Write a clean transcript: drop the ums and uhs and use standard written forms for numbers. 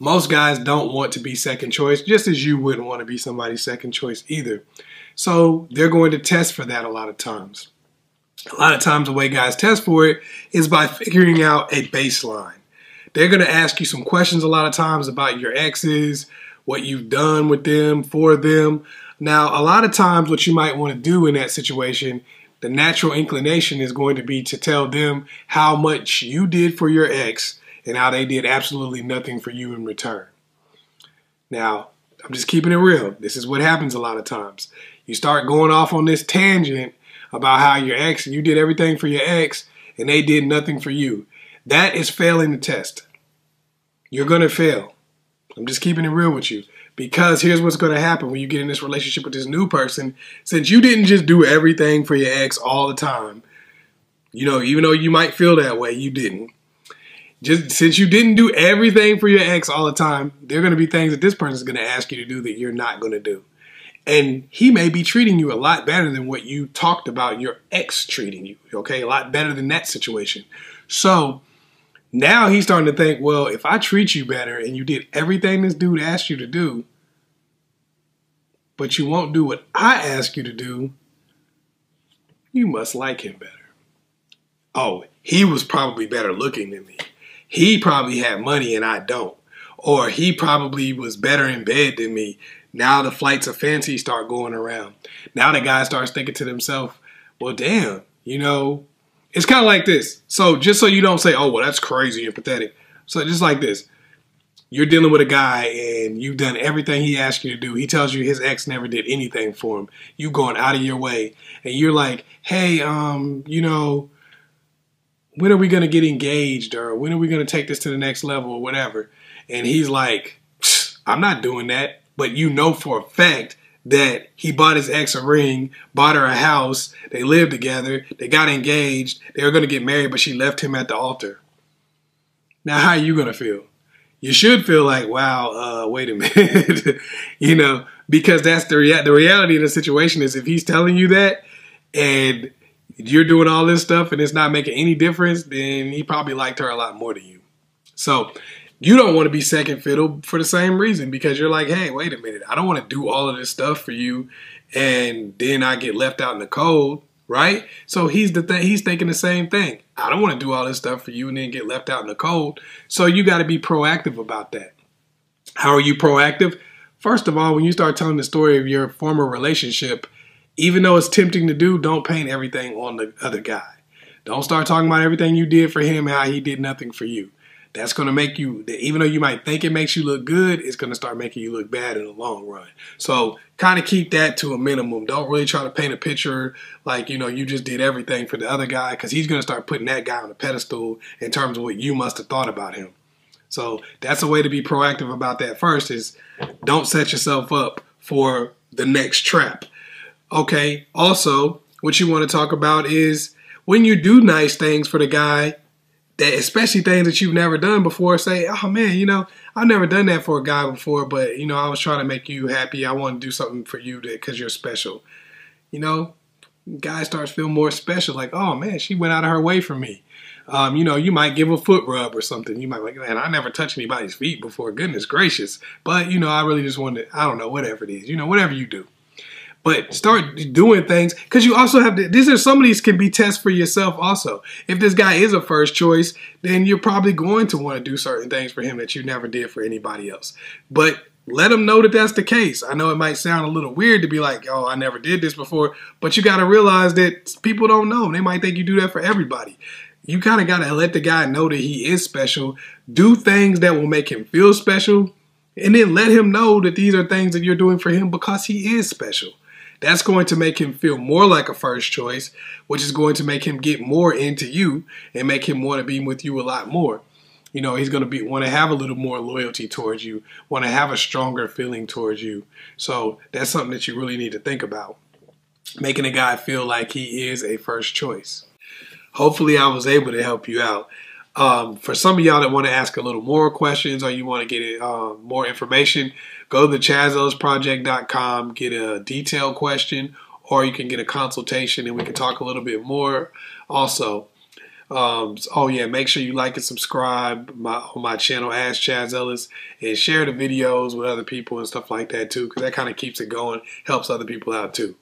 Most guys don't want to be second choice, just as you wouldn't want to be somebody's second choice either. So they're going to test for that a lot of times. A lot of times the way guys test for it is by figuring out a baseline. They're going to ask you some questions a lot of times about your exes, what you've done with them, for them. Now, a lot of times what you might want to do in that situation, the natural inclination is going to be to tell them how much you did for your ex and how they did absolutely nothing for you in return. Now, I'm just keeping it real. This is what happens a lot of times. You start going off on this tangent about how your ex, you did everything for your ex and they did nothing for you. That is failing the test. You're going to fail. I'm just keeping it real with you. Because here's what's going to happen when you get in this relationship with this new person. Since you didn't just do everything for your ex all the time, you know, even though you might feel that way, you didn't. Just since you didn't do everything for your ex all the time, there are going to be things that this person is going to ask you to do that you're not going to do. And he may be treating you a lot better than what you talked about your ex treating you, okay? A lot better than that situation. So now he's starting to think, well, if I treat you better and you did everything this dude asked you to do, but you won't do what I ask you to do, you must like him better. Oh, he was probably better looking than me. He probably had money and I don't. Or he probably was better in bed than me. Now the flights of fancy start going around. Now the guy starts thinking to themselves, well, damn, you know, it's kind of like this. So just so you don't say, oh, well, that's crazy and pathetic. So just like this. You're dealing with a guy and you've done everything he asked you to do. He tells you his ex never did anything for him. You going out of your way. And you're like, hey, you know, when are we going to get engaged? Or when are we going to take this to the next level or whatever? And he's like, I'm not doing that. But you know for a fact that he bought his ex a ring, bought her a house, they lived together, they got engaged, they were going to get married, but she left him at the altar. Now, how are you going to feel? You should feel like, wow, wait a minute, you know, because that's the reality of the situation is if he's telling you that and you're doing all this stuff and it's not making any difference, then he probably liked her a lot more than you. So you don't want to be second fiddle for the same reason because you're like, hey, wait a minute. I don't want to do all of this stuff for you and then I get left out in the cold, right? So he's thinking the same thing. I don't want to do all this stuff for you and then get left out in the cold. So you got to be proactive about that. How are you proactive? First of all, when you start telling the story of your former relationship, even though it's tempting to do, don't paint everything on the other guy. Don't start talking about everything you did for him and how he did nothing for you. That's going to make you, even though you might think it makes you look good, it's going to start making you look bad in the long run. So kind of keep that to a minimum. Don't really try to paint a picture like, you know, you just did everything for the other guy because he's going to start putting that guy on a pedestal in terms of what you must have thought about him. So that's a way to be proactive about that first is don't set yourself up for the next trap. Okay, also, what you want to talk about is when you do nice things for the guy, that especially things that you've never done before, say, oh man, you know, I've never done that for a guy before, but you know, I was trying to make you happy. I want to do something for you because you're special. You know, guy starts feeling more special, like, oh man, she went out of her way for me. You know, you might give a foot rub or something. You might be like, man, I never touched anybody's feet before. Goodness gracious. But, you know, I really just wanted, I don't know, whatever it is, you know, whatever you do. But start doing things because you also have to, some of these can be tests for yourself also. If this guy is a first choice, then you're probably going to want to do certain things for him that you never did for anybody else. But let him know that that's the case. I know it might sound a little weird to be like, oh, I never did this before. But you got to realize that people don't know. They might think you do that for everybody. You kind of got to let the guy know that he is special. Do things that will make him feel special. And then let him know that these are things that you're doing for him because he is special. That's going to make him feel more like a first choice, which is going to make him get more into you and make him want to be with you a lot more. You know, he's going to want to have a little more loyalty towards you, want to have a stronger feeling towards you. So that's something that you really need to think about. Making a guy feel like he is a first choice. Hopefully I was able to help you out. For some of y'all that want to ask a little more questions or you want to get more information, go to ChazzEllisProject.com, get a detailed question, or you can get a consultation and we can talk a little bit more. Also, Oh yeah, make sure you like and subscribe on my channel, AskChazzEllis, and share the videos with other people and stuff like that too, because that kind of keeps it going, helps other people out too.